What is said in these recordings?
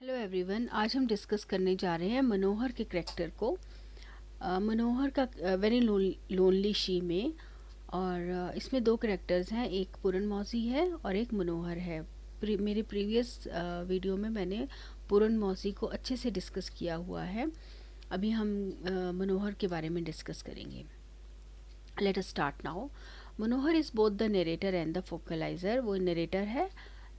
Hello everyone, आज हम discuss करने जा रहे हैं मनोहर के करेक्टर को। मनोहर का वेरी लोनली शी में। और इसमें दो करेक्टर्स हैं, एक पूरन मौसी है और एक मनोहर है। मेरे प्रीवियस वीडियो में मैंने पूरन मौसी को अच्छे से डिस्कस किया हुआ है। अभी हम मनोहर के बारे में डिस्कस करेंगे। Let us start now. Manohar is both the narrator and the focalizer. वो नरेटर है,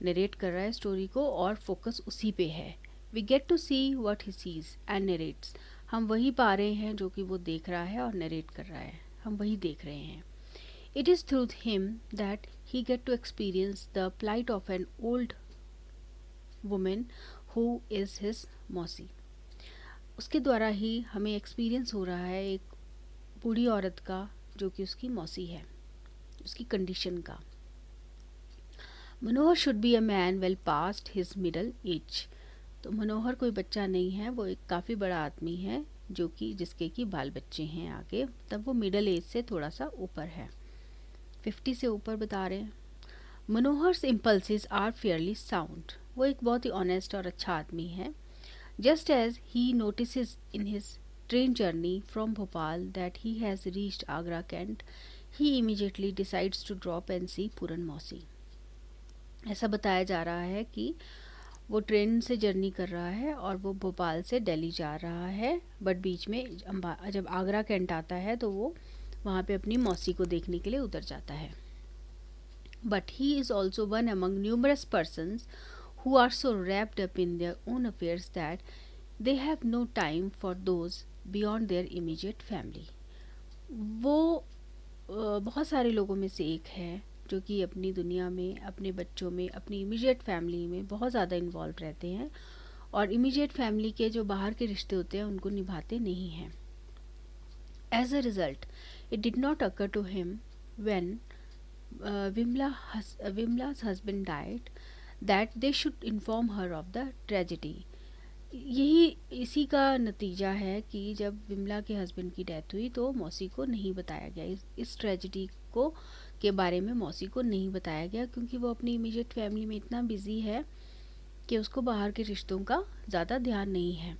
नरेट कर रहा है स्टोरी को और फोकस उसी पे है। We get to see what he sees and narrates. हम वही पा रहे हैं जो कि वो देख रहा है और नरेट कर रहा है, हम वही देख रहे हैं। It is through him that he get to experience the plight of an old women who is his मौसी। उसके द्वारा ही हमें एक्सपीरियंस हो रहा है एक बूढ़ी औरत का जो कि उसकी मौसी है, उसकी कंडीशन का। Manohar should be a man well past his middle age. तो मनोहर कोई बच्चा नहीं है, वो एक काफ़ी बड़ा आदमी है जो कि जिसके कि बाल बच्चे हैं आगे, तब वो मिडल एज से थोड़ा सा ऊपर है, 50 से ऊपर बता रहे हैं। Manohar's impulses are fairly sound. वो एक बहुत ही ऑनेस्ट और अच्छा आदमी है। Just as he notice in his train journey from Bhopal that he has reached Agra cantt, he immediately decides to drop and see Puran Mausi. ऐसा बताया जा रहा है कि वो ट्रेन से जर्नी कर रहा है और वो भोपाल से दिल्ली जा रहा है, बट बीच में जब आगरा कैंट आता है तो वो वहाँ पे अपनी मौसी को देखने के लिए उतर जाता है। But he is also one among numerous persons who are so wrapped up in their own affairs that they have no time for those beyond their immediate family. वो बहुत सारे लोगों में से एक है जो कि अपनी दुनिया में, अपने बच्चों में, अपनी इमीडिएट फैमिली में बहुत ज़्यादा इन्वॉल्व रहते हैं और इमीडिएट फैमिली के जो बाहर के रिश्ते होते हैं उनको निभाते नहीं हैं। As a result it did not occur to him when Vimla's husband died that they should inform her of the tragedy। यही इसी का नतीजा है कि जब विमला के हस्बैंड की डेथ हुई तो मौसी को नहीं बताया गया, इस ट्रेजिडी को के बारे में मौसी को नहीं बताया गया, क्योंकि वो अपनी इमीडिएट फैमिली में इतना बिजी है कि उसको बाहर के रिश्तों का ज़्यादा ध्यान नहीं है।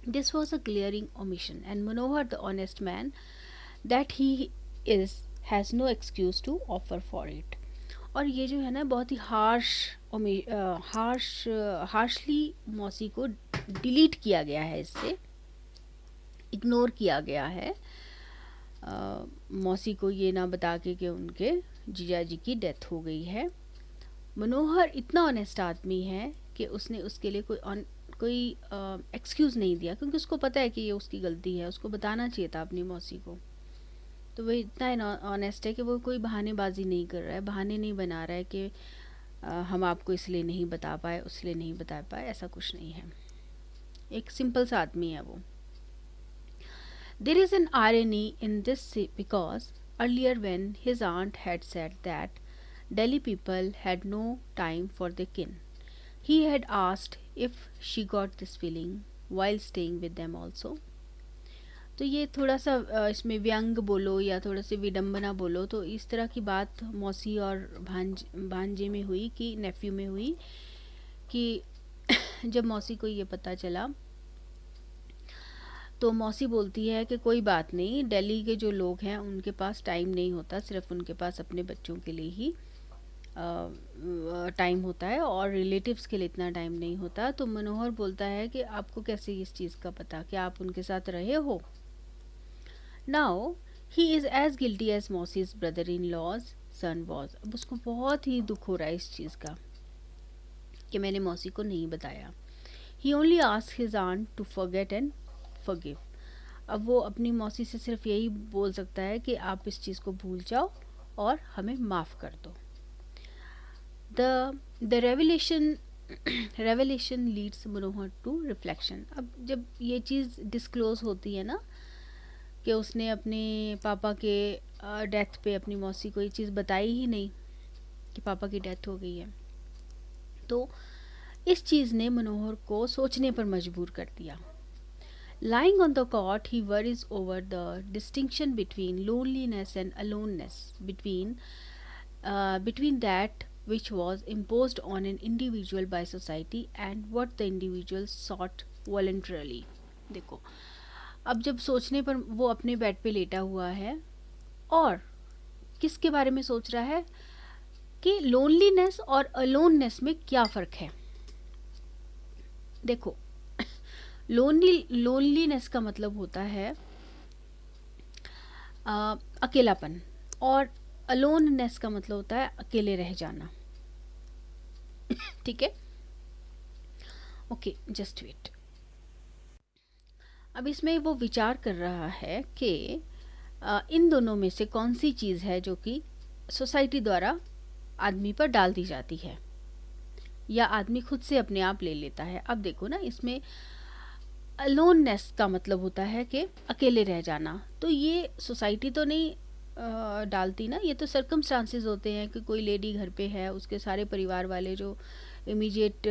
This was a glaring omission and Manohar the honest man that he is has no excuse to offer for it. और ये जो है ना बहुत ही हार्शली मौसी को डिलीट किया गया है, इससे इग्नोर किया गया है। मौसी को ये ना बता के कि उनके जीजा जी की डेथ हो गई है। मनोहर इतना ऑनेस्ट आदमी है कि उसने उसके लिए कोई एक्सक्यूज़ नहीं दिया, क्योंकि उसको पता है कि ये उसकी गलती है, उसको बताना चाहिए था अपनी मौसी को। तो वो इतना ऑनेस्ट है कि वो कोई बहानेबाजी नहीं कर रहा है, बहाने नहीं बना रहा है कि हम आपको इसलिए नहीं बता पाए, उसलिए नहीं बता पाए, ऐसा कुछ नहीं है। एक सिंपल सा आदमी है वो। There is an irony in this because earlier when his aunt had said that Delhi people had no time for their kin, he had asked if she got this feeling while staying with them also। तो ये थोड़ा सा इसमें व्यंग बोलो या थोड़ा सी विडम्बना बोलो, तो इस तरह की बात मौसी और भांजे में हुई, कि नेफ्यू में हुई, कि जब मौसी को ये पता चला तो मौसी बोलती है कि कोई बात नहीं, दिल्ली के जो लोग हैं उनके पास टाइम नहीं होता, सिर्फ उनके पास अपने बच्चों के लिए ही टाइम होता है और रिलेटिव्स के लिए इतना टाइम नहीं होता। तो मनोहर बोलता है कि आपको कैसे इस चीज़ का पता, कि आप उनके साथ रहे हो। Now he is as guilty as Mausi's brother in law's son was. अब उसको बहुत ही दुख हो रहा है इस चीज़ का कि मैंने मौसी को नहीं बताया। He only ask his aunt to forget and forgive. अब वो अपनी मौसी से सिर्फ यही बोल सकता है कि आप इस चीज़ को भूल जाओ और हमें माफ़ कर दो। The revelation leads Manohar to reflection. अब जब ये चीज़ डिस्क्लोज होती है ना कि उसने अपने पापा के डेथ पे अपनी मौसी को ये चीज़ बताई ही नहीं कि पापा की डेथ हो गई है, तो इस चीज़ ने मनोहर को सोचने पर मजबूर कर दिया। Lying on the cot, he worries over the distinction between loneliness and aloneness, between that which was imposed on an individual by society and what the individual sought voluntarily. देखो, अब जब सोचने पर वो अपने बेड पे लेटा हुआ है और किसके बारे में सोच रहा है कि लोनलीनेस और अलोननेस में क्या फ़र्क है. देखो, लोनलीनेस का मतलब होता है अकेलापन और अलोननेस का मतलब होता है अकेले रह जाना. ठीक है, ओके, जस्ट वेट. अब इसमें वो विचार कर रहा है कि इन दोनों में से कौन सी चीज़ है जो कि सोसाइटी द्वारा आदमी पर डाल दी जाती है या आदमी खुद से अपने आप ले लेता है. अब देखो ना, इसमें अलोननेस का मतलब होता है कि अकेले रह जाना. तो ये सोसाइटी तो नहीं डालती ना, ये तो सर्कमस्टांसेस होते हैं कि कोई लेडी घर पे है, उसके सारे परिवार वाले जो इमीडिएट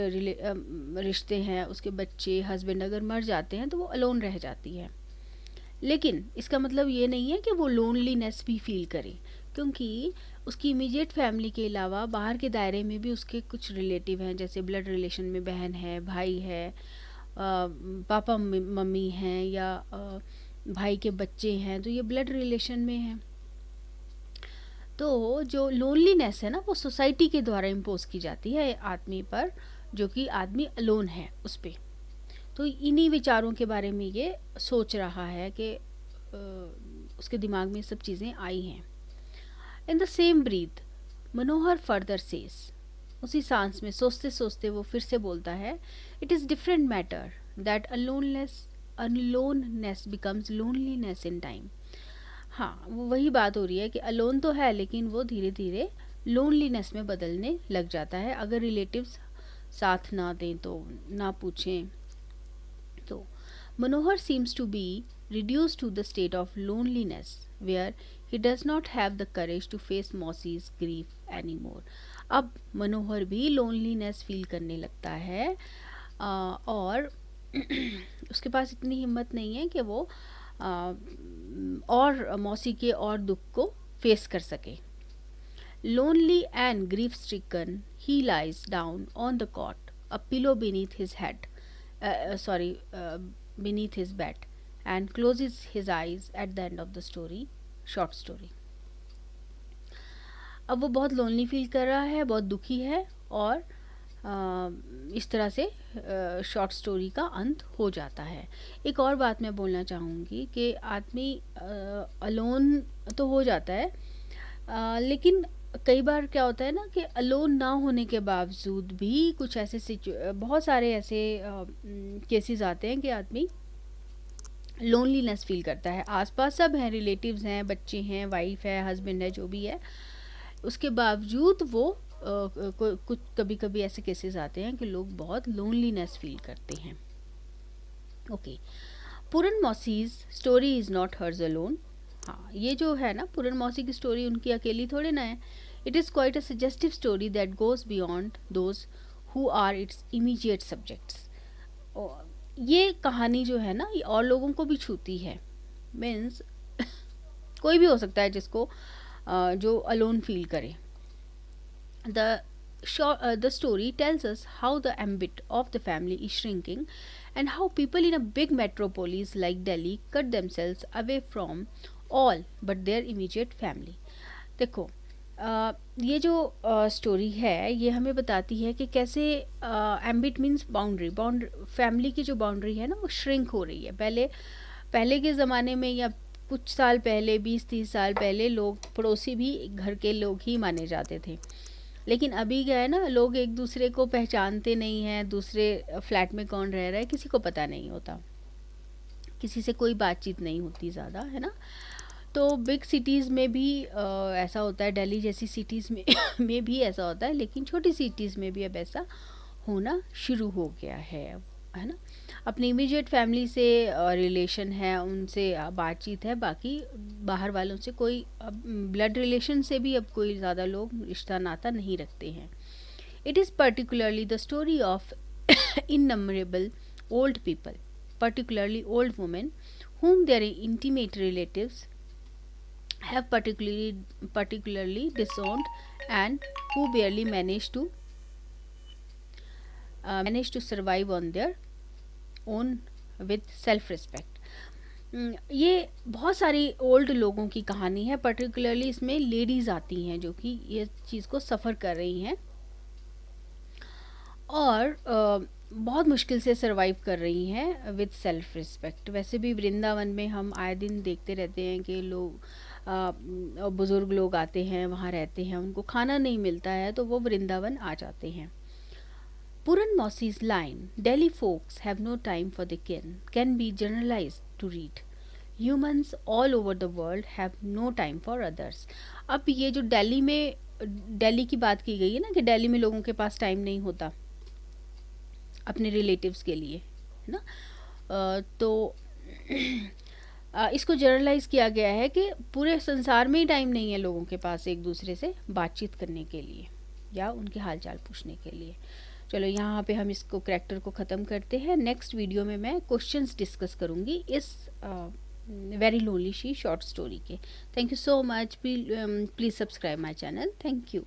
रिश्ते हैं, उसके बच्चे, हस्बैंड अगर मर जाते हैं तो वो अलोन रह जाती है. लेकिन इसका मतलब ये नहीं है कि वो लोनलीनेस भी फील करे, क्योंकि उसकी इमीडिएट फैमिली के अलावा बाहर के दायरे में भी उसके कुछ रिलेटिव हैं, जैसे ब्लड रिलेशन में बहन है, भाई है, पापा मम्मी हैं या भाई के बच्चे हैं, तो ये ब्लड रिलेशन में हैं. तो जो लोनलीनेस है ना, वो सोसाइटी के द्वारा इम्पोज की जाती है आदमी पर, जो कि आदमी अलोन है उस पर. तो इन्हीं विचारों के बारे में ये सोच रहा है कि उसके दिमाग में सब चीज़ें आई हैं. In the same breath Manohar further says, उसी सांस में सोचते सोचते वो फिर से बोलता है, it is different matter that aloneness becomes loneliness in time. हाँ, वो वही बात हो रही है कि अलोन तो है लेकिन वो धीरे धीरे लोनलीनेस में बदलने लग जाता है अगर रिलेटिव्स साथ ना दें, तो ना पूछें. तो मनोहर seems to be reduced to the state of loneliness where he does not have the courage to face Mossy's grief anymore. अब मनोहर भी लोनलीनेस फील करने लगता है और उसके पास इतनी हिम्मत नहीं है कि वो और मौसी के और दुख को फेस कर सके. Lonely and grief stricken, he lies down on the cot, a pillow beneath his head. Beneath his bed, and closes his eyes at the end of the story, short story. अब वो बहुत lonely feel कर रहा है, बहुत दुखी है और इस तरह से शॉर्ट स्टोरी का अंत हो जाता है. एक और बात मैं बोलना चाहूँगी कि आदमी अलोन तो हो जाता है, लेकिन कई बार क्या होता है ना कि अलोन ना होने के बावजूद भी कुछ ऐसे बहुत सारे ऐसे केसेस आते हैं कि आदमी लोनलीनेस फील करता है. आसपास सब हैं, रिलेटिव्स हैं, बच्चे हैं, वाइफ है, हस्बैंड है, जो भी है, उसके बावजूद वो कुछ कभी कभी ऐसे केसेस आते हैं कि लोग बहुत लोनलीनेस फील करते हैं. Okay, Puran Mausi's story is not hers alone. हाँ, ये जो है ना पूरन मौसी की स्टोरी उनकी अकेली थोड़ी ना है. It is quite a suggestive story that goes beyond those who are its immediate subjects. ये कहानी जो है ना, ये और लोगों को भी छूती है. मीन्स कोई भी हो सकता है जिसको जो अलोन फील करे. The story tells us how the ambit of the family is shrinking and how people in a big metropolis like Delhi cut themselves away from all but their immediate family. देखो, ये जो story है ये हमें बताती है कि कैसे एम्बिट मीन्स बाउंड्री फैमिली की जो बाउंड्री है ना वो श्रिंक हो रही है. पहले के ज़माने में या कुछ साल पहले, 20-30 साल पहले, लोग पड़ोसी भी घर के लोग ही माने जाते थे. लेकिन अभी क्या है ना, लोग एक दूसरे को पहचानते नहीं हैं. दूसरे फ्लैट में कौन रह रहा है किसी को पता नहीं होता, किसी से कोई बातचीत नहीं होती ज़्यादा, है ना. तो बिग सिटीज़ में भी ऐसा होता है, दिल्ली जैसी सिटीज़ में भी ऐसा होता है, लेकिन छोटी सिटीज़ में भी अब ऐसा होना शुरू हो गया है ना. अपनी इमीडिएट फैमिली से रिलेशन है, उनसे बातचीत है, बाकी बाहर वालों से कोई ब्लड रिलेशन से भी अब कोई ज़्यादा लोग रिश्ता नाता नहीं रखते हैं. It is particularly the story of innumerable old people, particularly old women whom their intimate relatives have particularly disowned and who barely manage to survive on their own with self respect. ये बहुत सारी old लोगों की कहानी है, particularly इसमें ladies आती हैं जो कि ये चीज़ को सफ़र कर रही हैं और बहुत मुश्किल से सरवाइव कर रही हैं विद सेल्फ रिस्पेक्ट। वैसे भी वृंदावन में हम आए दिन देखते रहते हैं कि लोग बुज़ुर्ग लोग आते हैं, वहाँ रहते हैं, उनको खाना नहीं मिलता है तो वो वृंदावन आ जाते हैं। Puran Mausi's line, Delhi folks have no time for the kin, can be generalized to read. Humans all over the world have no time for others. अब ये जो दिल्ली की बात की गई है ना कि दिल्ली में लोगों के पास टाइम नहीं होता अपने रिलेटिव्स के लिए, है ना, तो इसको जनरलाइज किया गया है कि पूरे संसार में ही टाइम नहीं है लोगों के पास एक दूसरे से बातचीत करने के लिए या उनके हालचाल पूछने के लिए। चलो यहाँ पे हम इसको करैक्टर को ख़त्म करते हैं। नेक्स्ट वीडियो में मैं क्वेश्चंस डिस्कस करूँगी इस very lonely she short story के। Thank you so much. Please subscribe my channel. Thank you.